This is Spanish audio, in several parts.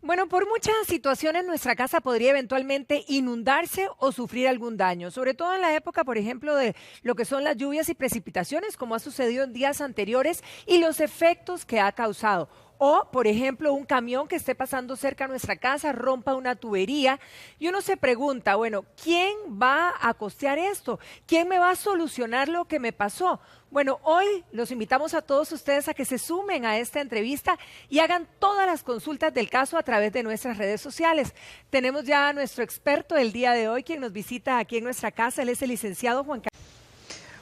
Bueno, por muchas situaciones nuestra casa podría eventualmente inundarse o sufrir algún daño, sobre todo en la época, por ejemplo, de lo que son las lluvias y precipitaciones, como ha sucedido en días anteriores, y los efectos que ha causado. O, por ejemplo, un camión que esté pasando cerca a nuestra casa rompa una tubería y uno se pregunta, bueno, ¿quién va a costear esto? ¿Quién me va a solucionar lo que me pasó? Bueno, hoy los invitamos a todos ustedes a que se sumen a esta entrevista y hagan todas las consultas del caso a través de nuestras redes sociales. Tenemos ya a nuestro experto del día de hoy, quien nos visita aquí en nuestra casa. Él es el licenciado Juan Carlos.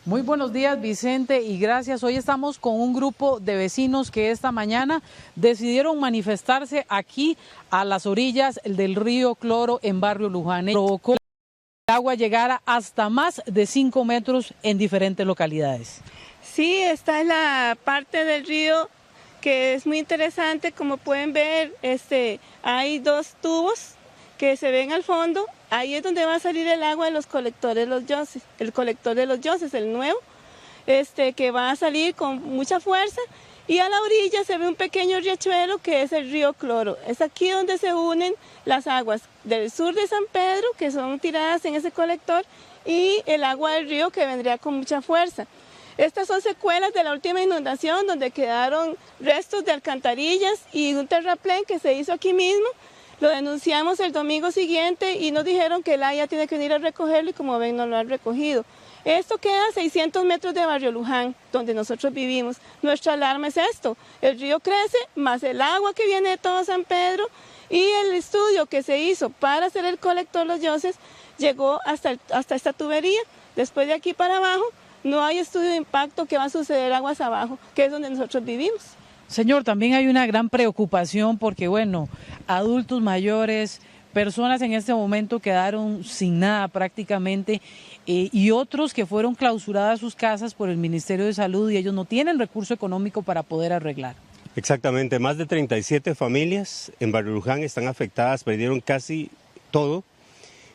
Muy buenos días, Vicente, y gracias. Hoy estamos con un grupo de vecinos que esta mañana decidieron manifestarse aquí a las orillas del río Cloro en Barrio Luján. Provocó que el agua llegara hasta más de 5 metros en diferentes localidades. Sí, esta es la parte del río que es muy interesante. Como pueden ver, hay dos tubos que se ven al fondo. Ahí es donde va a salir el agua de los colectores de los Yoses, el colector de los Yoses, el nuevo, que va a salir con mucha fuerza. Y a la orilla se ve un pequeño riachuelo que es el río Cloro. Es aquí donde se unen las aguas del sur de San Pedro, que son tiradas en ese colector, y el agua del río que vendría con mucha fuerza. Estas son secuelas de la última inundación, donde quedaron restos de alcantarillas y un terraplén que se hizo aquí mismo. Lo denunciamos el domingo siguiente y nos dijeron que el AIA tiene que venir a recogerlo y como ven no lo han recogido. Esto queda a 600 metros de Barrio Luján, donde nosotros vivimos. Nuestra alarma es esto: el río crece, más el agua que viene de todo San Pedro, y el estudio que se hizo para hacer el colector Los Yoses llegó hasta esta tubería. Después de aquí para abajo no hay estudio de impacto que va a suceder aguas abajo, que es donde nosotros vivimos. Señor, también hay una gran preocupación porque, bueno, adultos mayores, personas en este momento quedaron sin nada prácticamente y otros que fueron clausuradas sus casas por el Ministerio de Salud y ellos no tienen recurso económico para poder arreglar. Exactamente, más de 37 familias en Barrio Luján están afectadas, perdieron casi todo.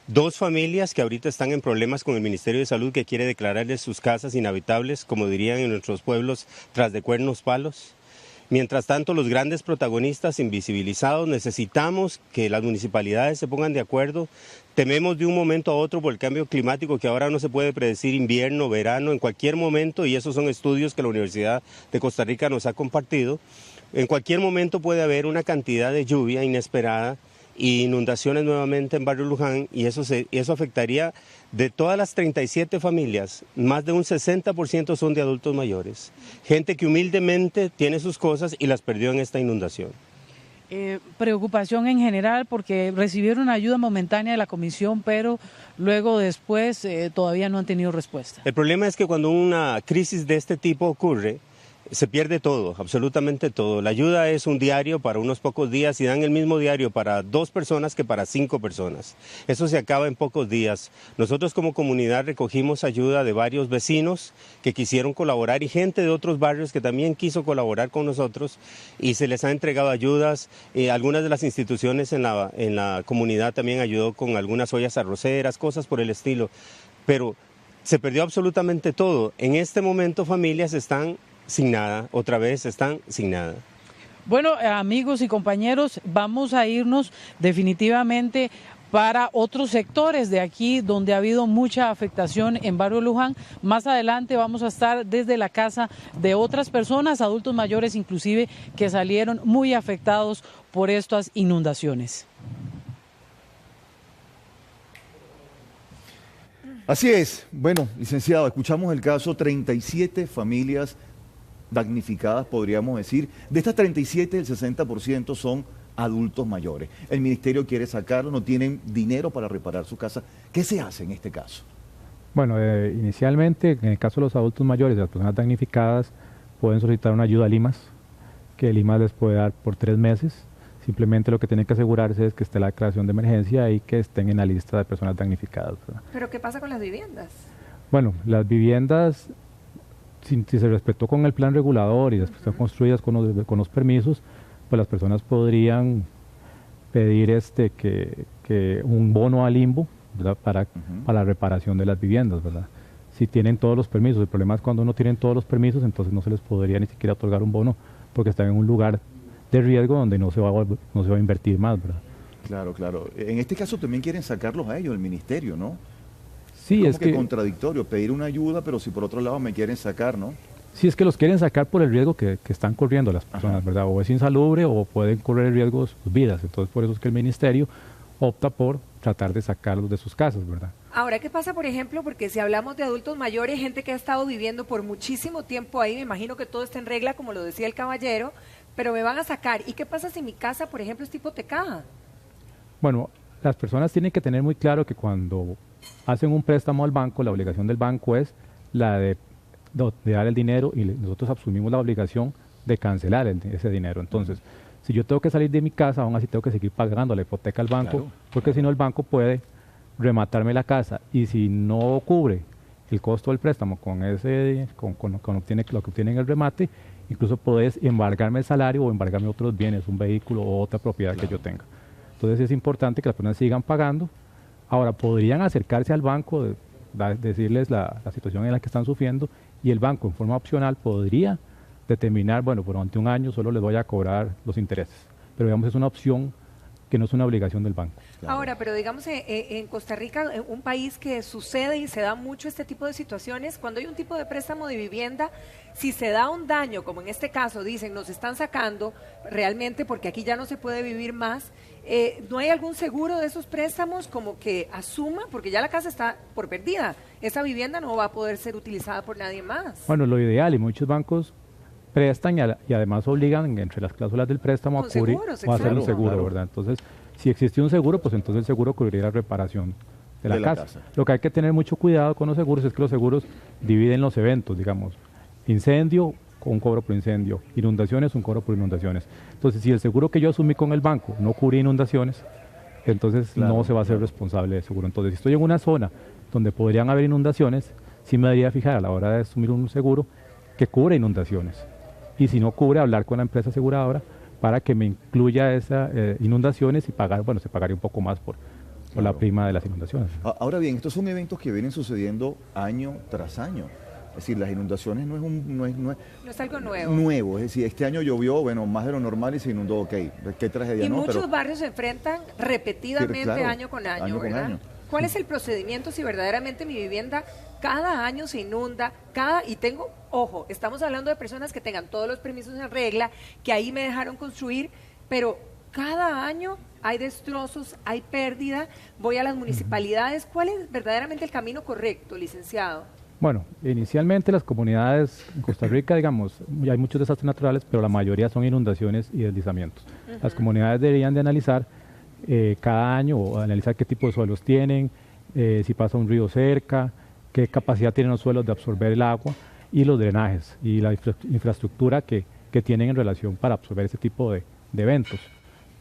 2 familias que ahorita están en problemas con el Ministerio de Salud que quiere declararles sus casas inhabitables, como dirían en nuestros pueblos, tras de cuernos palos. Mientras tanto, los grandes protagonistas invisibilizados, necesitamos que las municipalidades se pongan de acuerdo. Tememos de un momento a otro por el cambio climático, que ahora no se puede predecir invierno, verano, en cualquier momento, y esos son estudios que la Universidad de Costa Rica nos ha compartido. En cualquier momento puede haber una cantidad de lluvia inesperada y inundaciones nuevamente en Barrio Luján, y eso afectaría de todas las 37 familias, más de un 60% son de adultos mayores, gente que humildemente tiene sus cosas y las perdió en esta inundación. Preocupación en general porque recibieron ayuda momentánea de la comisión, pero luego después todavía no han tenido respuesta. El problema es que cuando una crisis de este tipo ocurre, se pierde todo, absolutamente todo. La ayuda es un diario para unos pocos días y dan el mismo diario para 2 personas que para 5 personas. Eso se acaba en pocos días. Nosotros como comunidad recogimos ayuda de varios vecinos que quisieron colaborar y gente de otros barrios que también quiso colaborar con nosotros y se les ha entregado ayudas. Algunas de las instituciones en la comunidad también ayudó con algunas ollas arroceras, cosas por el estilo. Pero se perdió absolutamente todo. En este momento familias están sin nada, otra vez están sin nada. Bueno, amigos y compañeros, vamos a irnos definitivamente para otros sectores de aquí donde ha habido mucha afectación en Barrio Luján. Más adelante vamos a estar desde la casa de otras personas, adultos mayores inclusive, que salieron muy afectados por estas inundaciones. Así es. Bueno, licenciado, escuchamos el caso, 37 familias damnificadas, podríamos decir. De estas 37, el 60% son adultos mayores. El ministerio quiere sacarlo, no tienen dinero para reparar su casa. ¿Qué se hace en este caso? Bueno, inicialmente, en el caso de los adultos mayores, de las personas damnificadas, pueden solicitar una ayuda a Limas, que Limas les puede dar por 3 meses. Simplemente lo que tienen que asegurarse es que esté la declaración de emergencia y que estén en la lista de personas damnificadas, ¿verdad? ¿Pero qué pasa con las viviendas? Bueno, las viviendas, si se respetó con el plan regulador y después están construidas con los permisos, pues las personas podrían pedir que un bono al limbo, ¿verdad? Para la reparación de las viviendas, ¿verdad? Si tienen todos los permisos. El problema es cuando no tienen todos los permisos, entonces no se les podría ni siquiera otorgar un bono porque están en un lugar de riesgo donde no se va a invertir más, ¿verdad? Claro, claro. En este caso también quieren sacarlos a ellos, el ministerio, ¿no? Sí, es que contradictorio, pedir una ayuda, pero si por otro lado me quieren sacar, ¿no? Sí, es que los quieren sacar por el riesgo que están corriendo las personas, ajá, ¿verdad? O es insalubre o pueden correr el riesgo de sus vidas. Entonces, por eso es que el ministerio opta por tratar de sacarlos de sus casas, ¿verdad? Ahora, ¿qué pasa, por ejemplo? Porque si hablamos de adultos mayores, gente que ha estado viviendo por muchísimo tiempo ahí, me imagino que todo está en regla, como lo decía el caballero, pero me van a sacar. ¿Y qué pasa si mi casa, por ejemplo, es hipotecada? Bueno, las personas tienen que tener muy claro que cuando hacen un préstamo al banco, la obligación del banco es la de dar el dinero y nosotros asumimos la obligación de cancelar ese dinero. Entonces, si yo tengo que salir de mi casa, aún así tengo que seguir pagando la hipoteca al banco, claro, porque si no el banco puede rematarme la casa y si no cubre el costo del préstamo con lo que obtiene en el remate, incluso puedes embargarme el salario o embargarme otros bienes, un vehículo o otra propiedad, claro, que yo tenga. Entonces es importante que las personas sigan pagando. Ahora, podrían acercarse al banco, decirles la situación en la que están sufriendo y el banco en forma opcional podría determinar, bueno, durante un año solo les voy a cobrar los intereses. Pero digamos es una opción que no es una obligación del banco. Claro. Ahora, pero digamos en Costa Rica, un país que sucede y se da mucho este tipo de situaciones, cuando hay un tipo de préstamo de vivienda, si se da un daño, como en este caso, dicen, nos están sacando realmente porque aquí ya no se puede vivir más, ¿no hay algún seguro de esos préstamos como que asuma, porque ya la casa está por perdida, esa vivienda no va a poder ser utilizada por nadie más? Bueno, lo ideal, y muchos bancos prestan y además obligan entre las cláusulas del préstamo a cubrir o a hacer un seguro, claro, ¿verdad? Entonces, si existe un seguro, pues entonces el seguro cubriría la reparación de la casa. Lo que hay que tener mucho cuidado con los seguros es que los seguros dividen los eventos, digamos, incendio, un cobro por incendio, inundaciones, un cobro por inundaciones. Entonces, si el seguro que yo asumí con el banco no cubre inundaciones, entonces claro, no se va a ser responsable del seguro. Entonces, si estoy en una zona donde podrían haber inundaciones, sí me debería fijar a la hora de asumir un seguro que cubre inundaciones. Y si no cubre, hablar con la empresa aseguradora para que me incluya esas inundaciones y pagar, bueno, se pagaría un poco más por la prima de las inundaciones. Ahora bien, estos son eventos que vienen sucediendo año tras año. Es decir, las inundaciones no es algo nuevo. Es decir, este año llovió, bueno, más de lo normal y se inundó, ok, qué tragedia, y ¿no? muchos barrios se enfrentan repetidamente, claro, año con año, ¿verdad? Año. ¿Cuál es el procedimiento si verdaderamente mi vivienda cada año se inunda, y tengo, ojo, estamos hablando de personas que tengan todos los permisos en regla, que ahí me dejaron construir, pero cada año hay destrozos, hay pérdida, voy a las municipalidades, ¿cuál es verdaderamente el camino correcto, licenciado? Bueno, inicialmente las comunidades en Costa Rica, digamos, hay muchos desastres naturales, pero la mayoría son inundaciones y deslizamientos. Las comunidades deberían de analizar cada año, o analizar qué tipo de suelos tienen, si pasa un río cerca, qué capacidad tienen los suelos de absorber el agua y los drenajes y la infraestructura que tienen en relación para absorber ese tipo de eventos.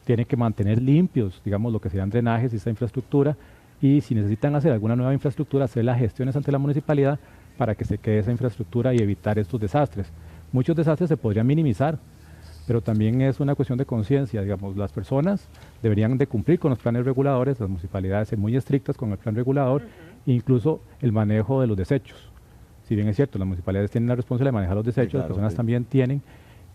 Tienen que mantener limpios, digamos, lo que sean drenajes y esa infraestructura, y si necesitan hacer alguna nueva infraestructura, hacer las gestiones ante la municipalidad para que se quede esa infraestructura y evitar estos desastres. Muchos desastres se podrían minimizar, pero también es una cuestión de conciencia, digamos, las personas deberían de cumplir con los planes reguladores, las municipalidades ser muy estrictas con el plan regulador, incluso el manejo de los desechos. Si bien es cierto, las municipalidades tienen la responsabilidad de manejar los desechos, sí, claro, las personas también tienen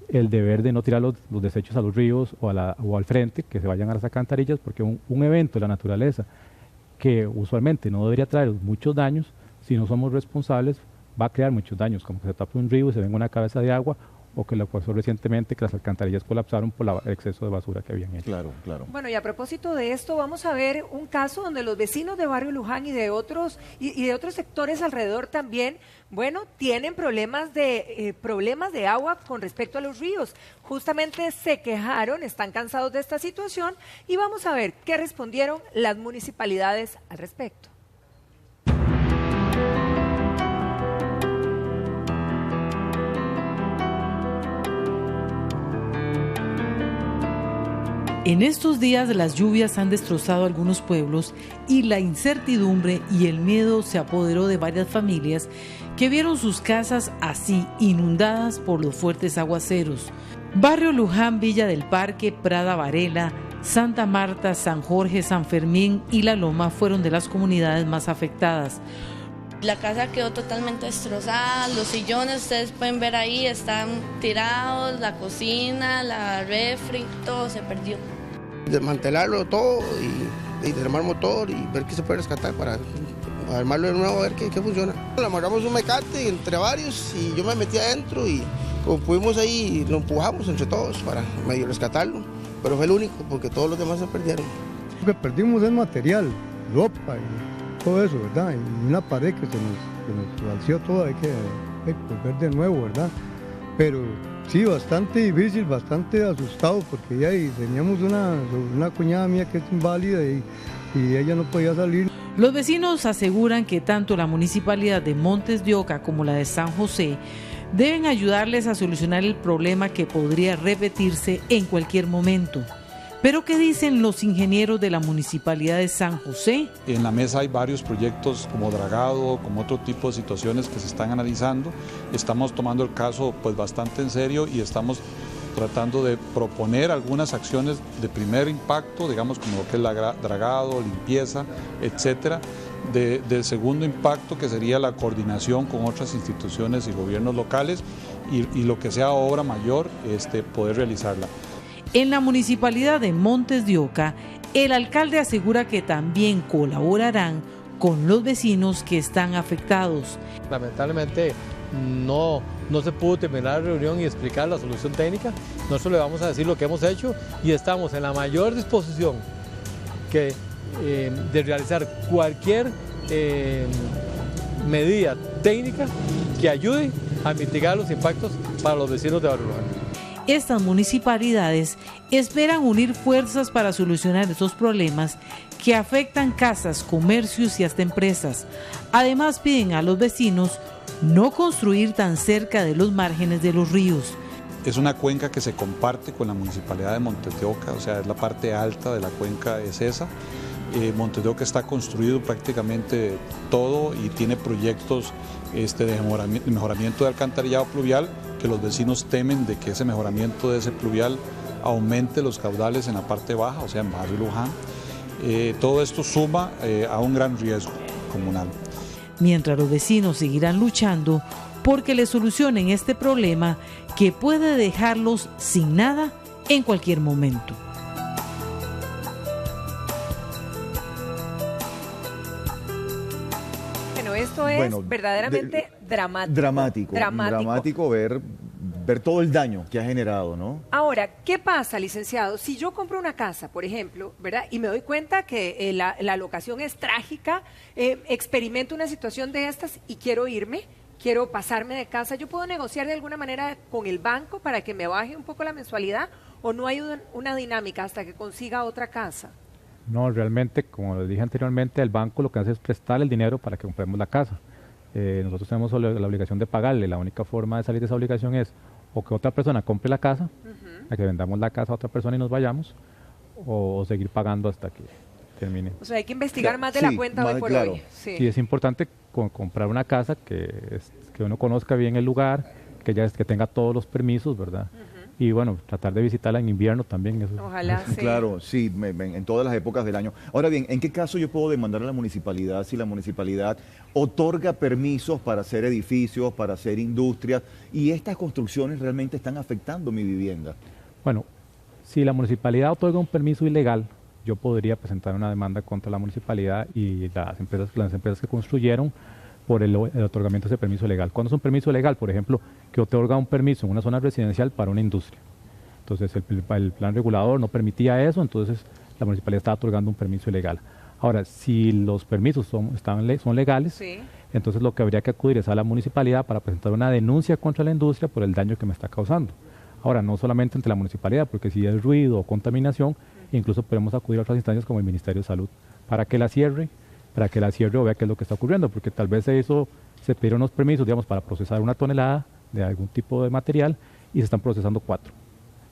el deber de no tirar los desechos a los ríos o al frente, que se vayan a las alcantarillas, porque un evento de la naturaleza que usualmente no debería traer muchos daños, si no somos responsables, va a crear muchos daños, como que se tape un río y se venga una cabeza de agua, o que lo pasó recientemente que las alcantarillas colapsaron por el exceso de basura que habían hecho. Claro, claro. Bueno, y a propósito de esto, vamos a ver un caso donde los vecinos de Barrio Luján y de otros sectores alrededor también, bueno, tienen problemas de agua con respecto a los ríos. Justamente se quejaron, están cansados de esta situación y vamos a ver qué respondieron las municipalidades al respecto. En estos días las lluvias han destrozado algunos pueblos y la incertidumbre y el miedo se apoderó de varias familias que vieron sus casas así inundadas por los fuertes aguaceros. Barrio Luján, Villa del Parque, Prada Varela, Santa Marta, San Jorge, San Fermín y La Loma fueron de las comunidades más afectadas. La casa quedó totalmente destrozada, los sillones, ustedes pueden ver ahí, están tirados, la cocina, la refri, todo se perdió. Desmantelarlo todo y desarmar el motor y ver qué se puede rescatar para armarlo de nuevo, a ver qué funciona. Le amarramos un mecate entre varios y yo me metí adentro y como pudimos ahí lo empujamos entre todos para medio rescatarlo, pero fue el único porque todos los demás se perdieron. Lo que perdimos es material, ropa y todo eso, ¿verdad? Y una pared que se nos vació toda, hay que volver de nuevo, ¿verdad? Pero sí, bastante difícil, bastante asustado porque ya teníamos una cuñada mía que es inválida y ella no podía salir. Los vecinos aseguran que tanto la municipalidad de Montes de Oca como la de San José deben ayudarles a solucionar el problema que podría repetirse en cualquier momento. ¿Pero qué dicen los ingenieros de la Municipalidad de San José? En la mesa hay varios proyectos como dragado, como otro tipo de situaciones que se están analizando. Estamos tomando el caso pues bastante en serio y estamos tratando de proponer algunas acciones de primer impacto, digamos como lo que es dragado, limpieza, etcétera. De segundo impacto, que sería la coordinación con otras instituciones y gobiernos locales y lo que sea obra mayor, poder realizarla. En la Municipalidad de Montes de Oca, el alcalde asegura que también colaborarán con los vecinos que están afectados. Lamentablemente no se pudo terminar la reunión y explicar la solución técnica. Nosotros le vamos a decir lo que hemos hecho y estamos en la mayor disposición de realizar cualquier medida técnica que ayude a mitigar los impactos para los vecinos de Barrio Luján. Estas municipalidades esperan unir fuerzas para solucionar estos problemas que afectan casas, comercios y hasta empresas. Además, piden a los vecinos no construir tan cerca de los márgenes de los ríos. Es una cuenca que se comparte con la Municipalidad de Montes de Oca, o sea, es la parte alta de la cuenca, es esa. Montes de Oca está construido prácticamente todo y tiene proyectos de mejoramiento de alcantarillado pluvial, que los vecinos temen de que ese mejoramiento de ese pluvial aumente los caudales en la parte baja, o sea, en Barrio Luján. Todo esto suma a un gran riesgo comunal. Mientras los vecinos seguirán luchando porque le solucionen este problema que puede dejarlos sin nada en cualquier momento. Esto es verdaderamente dramático. Dramático ver todo el daño que ha generado, ¿no? Ahora, ¿qué pasa, licenciado? Si yo compro una casa, por ejemplo, ¿verdad? Y me doy cuenta que la locación es trágica, experimento una situación de estas y quiero irme, quiero pasarme de casa, ¿yo puedo negociar de alguna manera con el banco para que me baje un poco la mensualidad o no hay una dinámica hasta que consiga otra casa? No, realmente, como les dije anteriormente, el banco lo que hace es prestar el dinero para que compremos la casa. Nosotros tenemos la obligación de pagarle. La única forma de salir de esa obligación es o que otra persona compre la casa, a que vendamos la casa a otra persona y nos vayamos, o seguir pagando hasta que termine. O sea, hay que investigar más de la cuenta hoy por hoy. Sí, es importante comprar una casa que uno conozca bien el lugar, que tenga todos los permisos, ¿verdad? Y bueno, tratar de visitarla en invierno también. Eso. Ojalá, sí. Claro, sí, en todas las épocas del año. Ahora bien, ¿en qué caso yo puedo demandar a la municipalidad si la municipalidad otorga permisos para hacer edificios, para hacer industrias, y estas construcciones realmente están afectando mi vivienda? Bueno, si la municipalidad otorga un permiso ilegal, yo podría presentar una demanda contra la municipalidad y las empresas que construyeron por el otorgamiento de ese permiso legal. ¿Cuándo es un permiso legal? Por ejemplo, que otorga un permiso en una zona residencial para una industria. Entonces, el plan regulador no permitía eso, entonces la municipalidad estaba otorgando un permiso ilegal. Ahora, si los permisos son legales, sí, entonces lo que habría que acudir es a la municipalidad para presentar una denuncia contra la industria por el daño que me está causando. Ahora, no solamente ante la municipalidad, porque si es ruido o contaminación, incluso podemos acudir a otras instancias como el Ministerio de Salud para que la cierre o vea qué es lo que está ocurriendo, porque tal vez se pidieron unos permisos, digamos, para procesar 1 tonelada de algún tipo de material y se están procesando 4.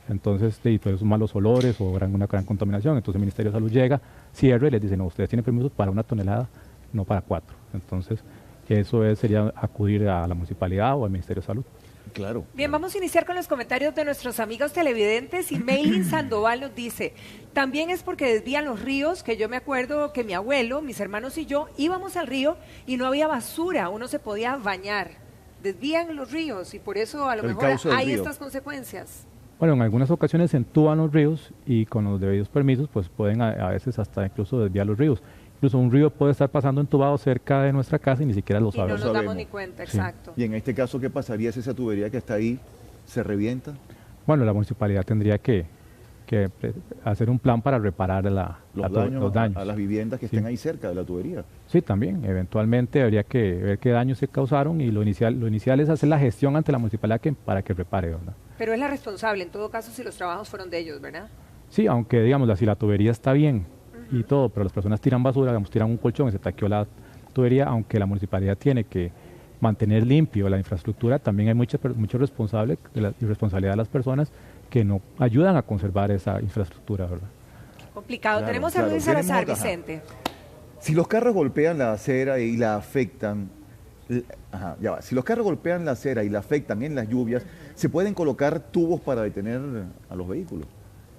Entonces, pues, malos olores o una gran contaminación. Entonces el Ministerio de Salud llega, cierra y les dice, no, ustedes tienen permisos para 1 tonelada, no para 4. Entonces, eso sería acudir a la municipalidad o al Ministerio de Salud. Claro. Bien, vamos a iniciar con los comentarios de nuestros amigos televidentes y Maylin Sandoval nos dice, también es porque desvían los ríos, que yo me acuerdo que mi abuelo, mis hermanos y yo íbamos al río y no había basura, uno se podía bañar. Desvían los ríos y por eso a lo mejor hay estas consecuencias. Bueno, en algunas ocasiones se entúan los ríos y con los debidos permisos pues pueden a veces hasta incluso desviar los ríos. Incluso un río puede estar pasando entubado cerca de nuestra casa y ni siquiera lo sabemos. Y no nos damos ni cuenta, exacto. Y en este caso, ¿qué pasaría si esa tubería que está ahí se revienta? Bueno, la municipalidad tendría que hacer un plan para reparar los daños a las viviendas que estén ahí cerca de la tubería. Sí, también. Eventualmente habría que ver qué daños se causaron y lo inicial es hacer la gestión ante la municipalidad para que repare, ¿verdad? Pero es la responsable en todo caso si los trabajos fueron de ellos, ¿verdad? Sí, aunque digamos, si la tubería está bien y todo, pero las personas tiran basura, digamos, tiran un colchón y se taqueó la tubería, aunque la municipalidad tiene que mantener limpio la infraestructura, también hay mucha irresponsabilidad de las personas que no ayudan a conservar esa infraestructura, ¿verdad? Complicado. Claro, tenemos a Luis Salazar, Vicente. Si los carros golpean la acera y la afectan, si los carros golpean la acera y la afectan en las lluvias, ¿se pueden colocar tubos para detener a los vehículos?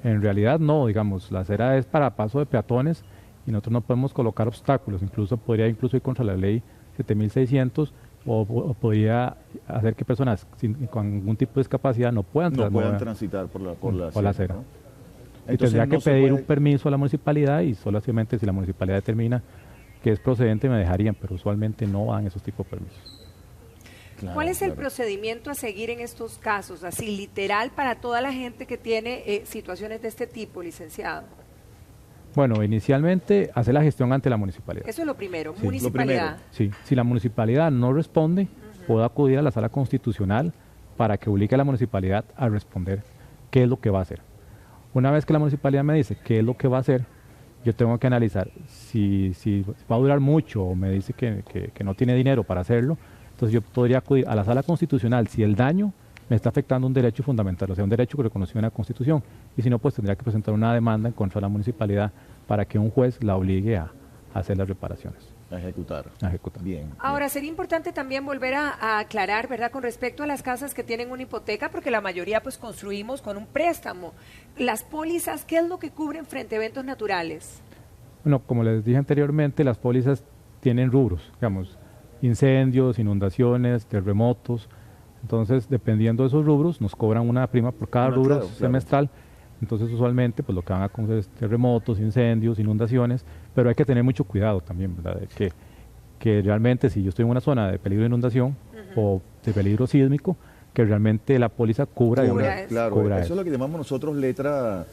En realidad no, digamos, la acera es para paso de peatones y nosotros no podemos colocar obstáculos, podría ir contra la ley 7600 o podría hacer que personas con algún tipo de discapacidad no puedan transitar por la acera. ¿No? Y tendría que pedir un permiso a la municipalidad y solamente si la municipalidad determina que es procedente me dejarían, pero usualmente no dan esos tipos de permisos. Claro, ¿cuál es el procedimiento a seguir en estos casos, así literal para toda la gente que tiene situaciones de este tipo, licenciado? Bueno, inicialmente hacer la gestión ante la municipalidad. Eso es lo primero, municipalidad. Sí, si la municipalidad no responde, puedo acudir a la sala constitucional para que obligue a la municipalidad a responder qué es lo que va a hacer. Una vez que la municipalidad me dice qué es lo que va a hacer, yo tengo que analizar si va a durar mucho o me dice que no tiene dinero para hacerlo. Entonces yo podría acudir a la sala constitucional si el daño me está afectando un derecho fundamental, o sea, un derecho que reconoció en la Constitución. Y si no, pues tendría que presentar una demanda en contra de la municipalidad para que un juez la obligue a hacer las reparaciones. A ejecutar. Bien. Ahora, sería importante también volver a aclarar, ¿verdad?, con respecto a las casas que tienen una hipoteca, porque la mayoría pues construimos con un préstamo. Las pólizas, ¿qué es lo que cubren frente a eventos naturales? Bueno, como les dije anteriormente, las pólizas tienen rubros, digamos, incendios, inundaciones, terremotos. Entonces, dependiendo de esos rubros, nos cobran una prima por cada rubro semestral. Entonces, usualmente, pues lo que van a conocer es terremotos, incendios, inundaciones, pero hay que tener mucho cuidado también, ¿verdad? Que realmente, si yo estoy en una zona de peligro de inundación o de peligro sísmico, que realmente la póliza cubra eso es lo que llamamos nosotros letra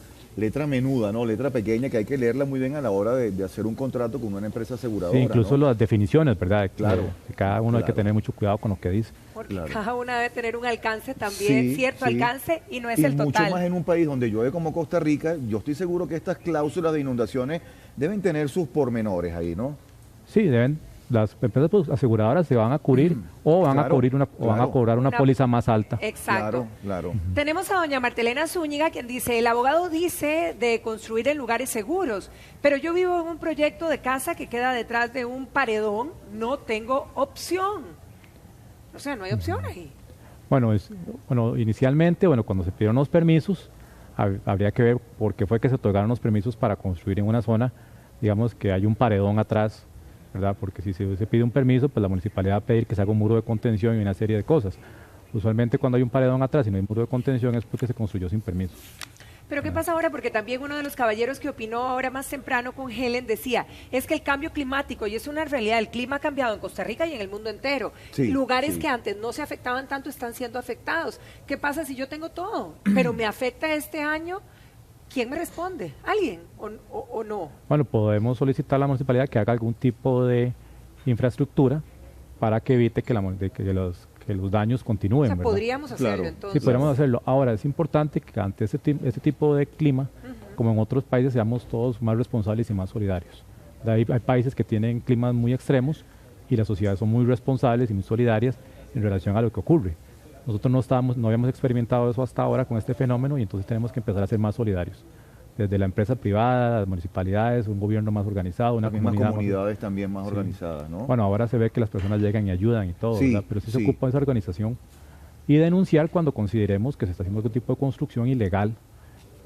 menuda, ¿no? Letra pequeña, que hay que leerla muy bien a la hora de hacer un contrato con una empresa aseguradora. Sí, incluso las definiciones, ¿verdad? Claro. Cada uno hay que tener mucho cuidado con lo que dice. Porque cada una debe tener un alcance también, cierto alcance, y no es el total. Mucho más en un país donde llueve como Costa Rica, yo estoy seguro que estas cláusulas de inundaciones deben tener sus pormenores ahí, ¿no? Sí, las empresas aseguradoras se van a cubrir o van a cubrir van a cobrar una póliza más alta. Exacto. Claro. Tenemos a doña Martelena Zúñiga, quien dice, el abogado dice de construir en lugares seguros, pero yo vivo en un proyecto de casa que queda detrás de un paredón, no tengo opción. O sea, no hay opción ahí. Bueno, inicialmente, cuando se pidieron los permisos, habría que ver por qué fue que se otorgaron los permisos para construir en una zona, digamos que hay un paredón atrás, ¿verdad? Porque si se pide un permiso, pues la municipalidad va a pedir que se haga un muro de contención y una serie de cosas. Usualmente cuando hay un paredón atrás y no hay un muro de contención es porque se construyó sin permiso. Pero ¿qué pasa ahora? Porque también uno de los caballeros que opinó ahora más temprano con Helen decía, es que el cambio climático, y es una realidad, el clima ha cambiado en Costa Rica y en el mundo entero. Lugares que antes no se afectaban tanto están siendo afectados. ¿Qué pasa si yo tengo todo, pero me afecta este año? ¿Quién me responde? ¿Alguien o no? Bueno, podemos solicitar a la municipalidad que haga algún tipo de infraestructura para que evite que los daños continúen. O sea, podríamos hacerlo entonces. Sí, podríamos hacerlo. Ahora, es importante que ante este tipo de clima, como en otros países, seamos todos más responsables y más solidarios. Hay países que tienen climas muy extremos y las sociedades son muy responsables y muy solidarias en relación a lo que ocurre. Nosotros no habíamos experimentado eso hasta ahora con este fenómeno y entonces tenemos que empezar a ser más solidarios. Desde la empresa privada, las municipalidades, un gobierno más organizado, las mismas comunidades también más organizadas, ¿no? Bueno, ahora se ve que las personas llegan y ayudan y todo, ¿verdad? Pero sí se ocupa esa organización y denunciar cuando consideremos que se está haciendo algún tipo de construcción ilegal,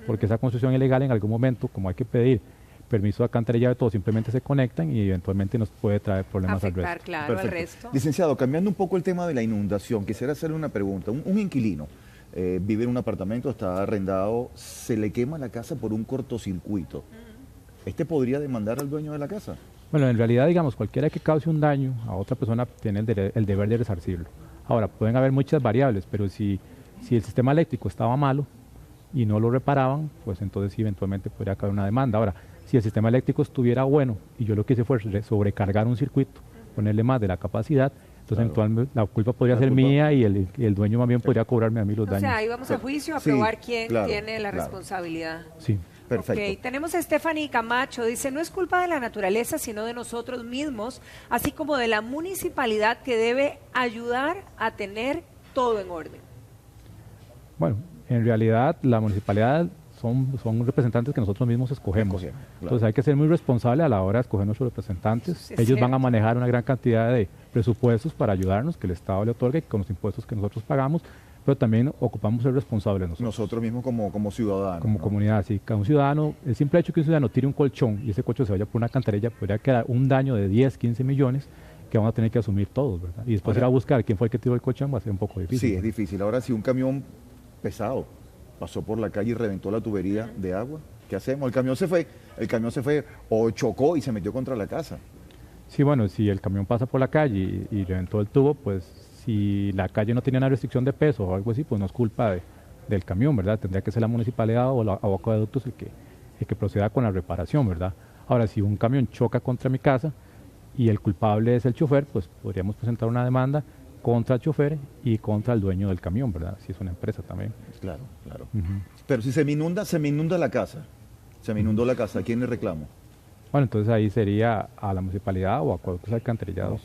porque esa construcción ilegal en algún momento, como hay que pedir permiso de alcantarillado y todo, simplemente se conectan y eventualmente nos puede traer problemas al resto. Claro, al resto. Licenciado, cambiando un poco el tema de la inundación, quisiera hacerle una pregunta. Un inquilino vive en un apartamento, está arrendado, se le quema la casa por un cortocircuito. ¿Este podría demandar al dueño de la casa? Bueno, en realidad, digamos, cualquiera que cause un daño a otra persona tiene el deber de resarcirlo. Ahora, pueden haber muchas variables, pero si el sistema eléctrico estaba malo y no lo reparaban, pues entonces sí, eventualmente podría caer una demanda. Ahora, si el sistema eléctrico estuviera bueno y yo lo que hice fue sobrecargar un circuito, ponerle más de la capacidad, entonces eventualmente la culpa podría ser mía y el dueño más bien podría cobrarme a mí los daños. O sea, ahí vamos a juicio a probar quién tiene la responsabilidad. Sí. Perfecto. Okay. Tenemos a Stephanie Camacho, dice, no es culpa de la naturaleza, sino de nosotros mismos, así como de la municipalidad que debe ayudar a tener todo en orden. Bueno, en realidad la municipalidad son representantes que nosotros mismos escogemos. Claro. Entonces hay que ser muy responsable a la hora de escoger nuestros representantes. Ellos van a manejar una gran cantidad de presupuestos para ayudarnos, que el Estado le otorgue con los impuestos que nosotros pagamos, pero también ocupamos ser responsables nosotros. Nosotros mismos como ciudadanos. Como comunidad, sí. Cada un ciudadano, el simple hecho que un ciudadano tire un colchón y ese colchón se vaya por una cantarilla, podría quedar un daño de 10, 15 millones que vamos a tener que asumir todos, ¿verdad? Y después ir a buscar quién fue el que tiró el colchón va a ser un poco difícil. Sí, es difícil. Ahora, si un camión pesado pasó por la calle y reventó la tubería de agua, ¿qué hacemos? El camión se fue o chocó y se metió contra la casa. Sí, bueno, si el camión pasa por la calle y reventó el tubo, pues si la calle no tenía una restricción de peso o algo así, pues no es culpa del camión, ¿verdad? Tendría que ser la municipalidad o acueductos el que proceda con la reparación, ¿verdad? Ahora, si un camión choca contra mi casa y el culpable es el chofer, pues podríamos presentar una demanda contra el chofer y contra el dueño del camión, ¿verdad? Si es una empresa también. Claro, claro. Pero si se me inunda la casa. Se me inundó la casa, ¿a quién le reclamo? Bueno, entonces ahí sería a la municipalidad o a acueductos alcantarillados,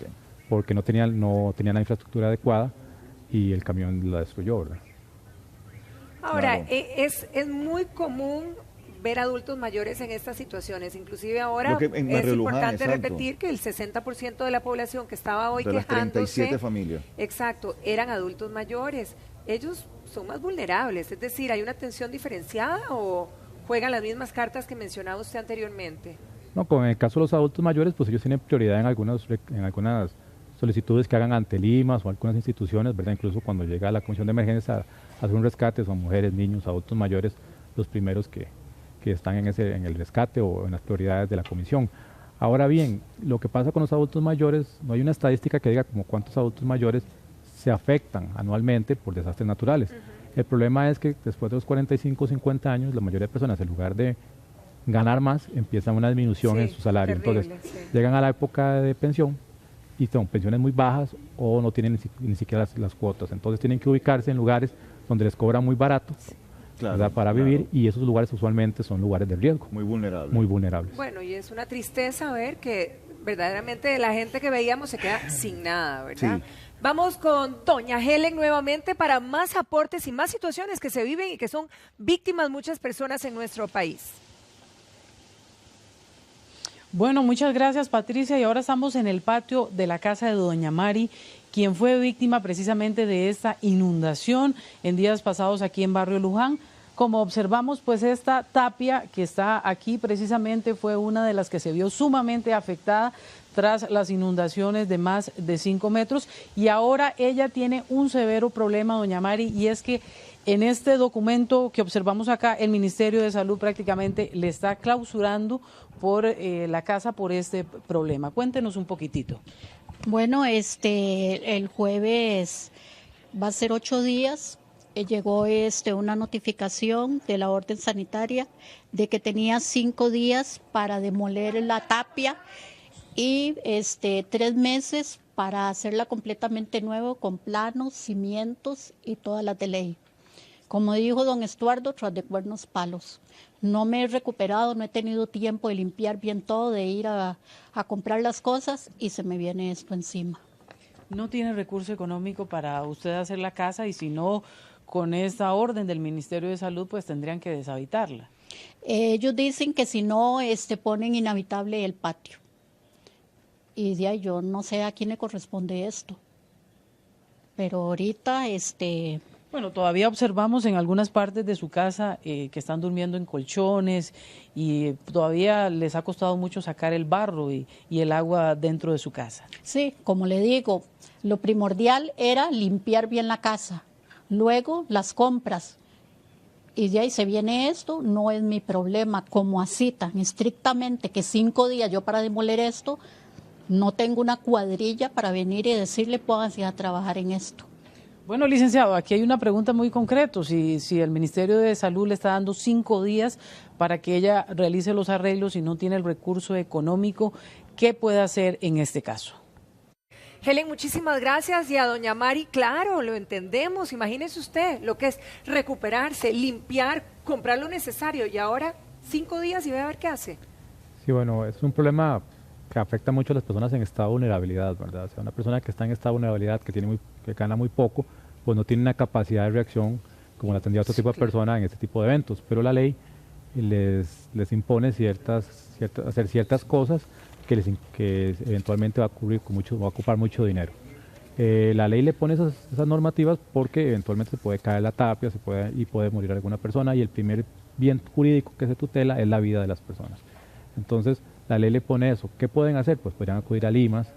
porque no tenían la infraestructura adecuada y el camión la destruyó, ¿verdad? Ahora, es muy común ver adultos mayores en estas situaciones. Inclusive ahora es importante repetir que el 60% de la población que estaba hoy quejándose, 37 familias. Exacto, eran adultos mayores. Ellos son más vulnerables, es decir, ¿hay una atención diferenciada o juegan las mismas cartas que mencionaba usted anteriormente? No, como en el caso de los adultos mayores, pues ellos tienen prioridad en algunas solicitudes que hagan ante Limas o algunas instituciones, ¿verdad? Incluso cuando llega la Comisión de Emergencia a hacer un rescate, son mujeres, niños, adultos mayores, los primeros que están en el rescate o en las prioridades de la comisión. Ahora bien, lo que pasa con los adultos mayores, no hay una estadística que diga como cuántos adultos mayores se afectan anualmente por desastres naturales. El problema es que después de los 45 o 50 años, la mayoría de personas, en lugar de ganar más, empiezan una disminución en su salario. Entonces, llegan a la época de pensión y son pensiones muy bajas o no tienen ni siquiera las cuotas. Entonces, tienen que ubicarse en lugares donde les cobran muy barato. Claro, para vivir, y esos lugares usualmente son lugares de riesgo. Muy vulnerables. Muy vulnerables. Bueno, y es una tristeza ver que verdaderamente la gente que veíamos se queda sin nada, ¿verdad? Sí. Vamos con doña Helen nuevamente para más aportes y más situaciones que se viven y que son víctimas muchas personas en nuestro país. Bueno, muchas gracias, Patricia, y ahora estamos en el patio de la casa de doña Mari, quien fue víctima precisamente de esta inundación en días pasados aquí en Barrio Luján. Como observamos, pues esta tapia que está aquí precisamente fue una de las que se vio sumamente afectada tras las inundaciones de más de 5 metros, y ahora ella tiene un severo problema, doña Mari, y es que en este documento que observamos acá, el Ministerio de Salud prácticamente le está clausurando por la casa por este problema. Cuéntenos un poquitito. Bueno, el jueves va a ser 8 días. Llegó una notificación de la orden sanitaria de que tenía 5 días para demoler la tapia y 3 meses para hacerla completamente nueva con planos, cimientos y todas las de ley. Como dijo don Estuardo, tras de cuernos palos. No me he recuperado, no he tenido tiempo de limpiar bien todo, de ir a comprar las cosas y se me viene esto encima. No tiene recurso económico para usted hacer la casa y si no, con esta orden del Ministerio de Salud, pues tendrían que deshabitarla. Ellos dicen que si no, ponen inhabitable el patio. Y de ahí yo no sé a quién le corresponde esto. pero ahorita Bueno, todavía observamos en algunas partes de su casa que están durmiendo en colchones y todavía les ha costado mucho sacar el barro y el agua dentro de su casa. Sí, como le digo, lo primordial era limpiar bien la casa, luego las compras. Y de ahí se viene esto, no es mi problema, como así tan estrictamente que 5 días yo para demoler esto, no tengo una cuadrilla para venir y decirle pónganse a trabajar en esto. Bueno, licenciado, aquí hay una pregunta muy concreta, si el Ministerio de Salud le está dando 5 días para que ella realice los arreglos y no tiene el recurso económico, ¿qué puede hacer en este caso? Helen, muchísimas gracias. Y a doña Mari, claro, lo entendemos. Imagínese usted lo que es recuperarse, limpiar, comprar lo necesario. Y ahora 5 días y ve a ver qué hace. Sí, bueno, es un problema que afecta mucho a las personas en estado de vulnerabilidad, ¿verdad? O sea, una persona que está en estado de vulnerabilidad, que gana muy poco, pues no tiene una capacidad de reacción como la tendría otro tipo de persona en este tipo de eventos. Pero la ley les impone hacer ciertas cosas que eventualmente va a ocupar mucho dinero. La ley le pone esas normativas porque eventualmente se puede caer la tapia y puede morir alguna persona, y el primer bien jurídico que se tutela es la vida de las personas. Entonces la ley le pone eso. ¿Qué pueden hacer? Pues podrían acudir a Limas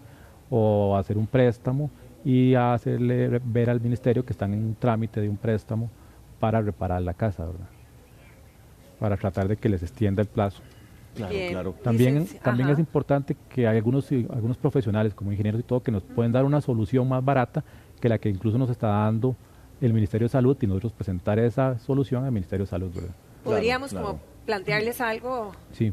o hacer un préstamo y hacerle ver al ministerio que están en un trámite de un préstamo para reparar la casa, ¿verdad? Para tratar de que les extienda el plazo. Claro, claro. También es importante que hay algunos profesionales como ingenieros y todo que nos pueden dar una solución más barata que la que incluso nos está dando el Ministerio de Salud, y nosotros presentar esa solución al Ministerio de Salud, ¿verdad? Podríamos como plantearles algo. Sí,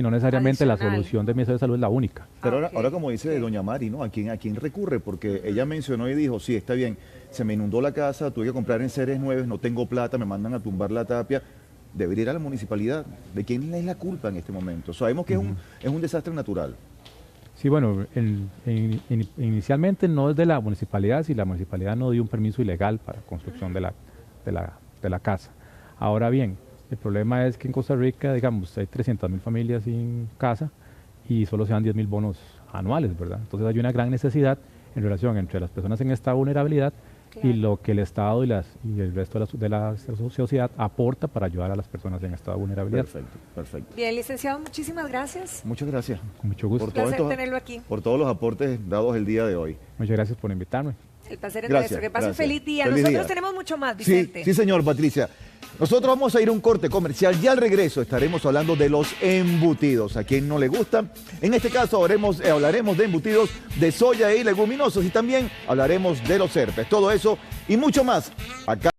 no necesariamente adicional. La solución del Ministerio de Salud es la única. Pero ahora como dice doña Mari, ¿no? ¿A quién recurre? Porque ella mencionó y dijo, sí, está bien, se me inundó la casa, tuve que comprar enseres nuevos, no tengo plata, me mandan a tumbar la tapia. Debería ir a la municipalidad. ¿De quién es la culpa en este momento? Sabemos que es un desastre natural. Sí, bueno, inicialmente no es de la municipalidad, si la municipalidad no dio un permiso ilegal para construcción de la casa. Ahora bien, el problema es que en Costa Rica, digamos, hay 300.000 familias sin casa y solo se dan 10.000 bonos anuales, ¿verdad? Entonces hay una gran necesidad en relación entre las personas en esta vulnerabilidad y lo que el Estado y el resto de la sociedad aporta para ayudar a las personas en estado de vulnerabilidad. Perfecto. Bien, licenciado, muchísimas gracias. Muchas gracias. Con mucho gusto. Un placer tenerlo aquí. Por todos los aportes dados el día de hoy. Muchas gracias por invitarme. El placer es nuestro. Que pase un feliz día. Nosotros tenemos mucho más, Vicente. Sí, señor, Patricia. Nosotros vamos a ir a un corte comercial y al regreso estaremos hablando de los embutidos. A quien no le gustan. En este caso hablaremos de embutidos de soya y leguminosos, y también hablaremos de los herpes. Todo eso y mucho más acá.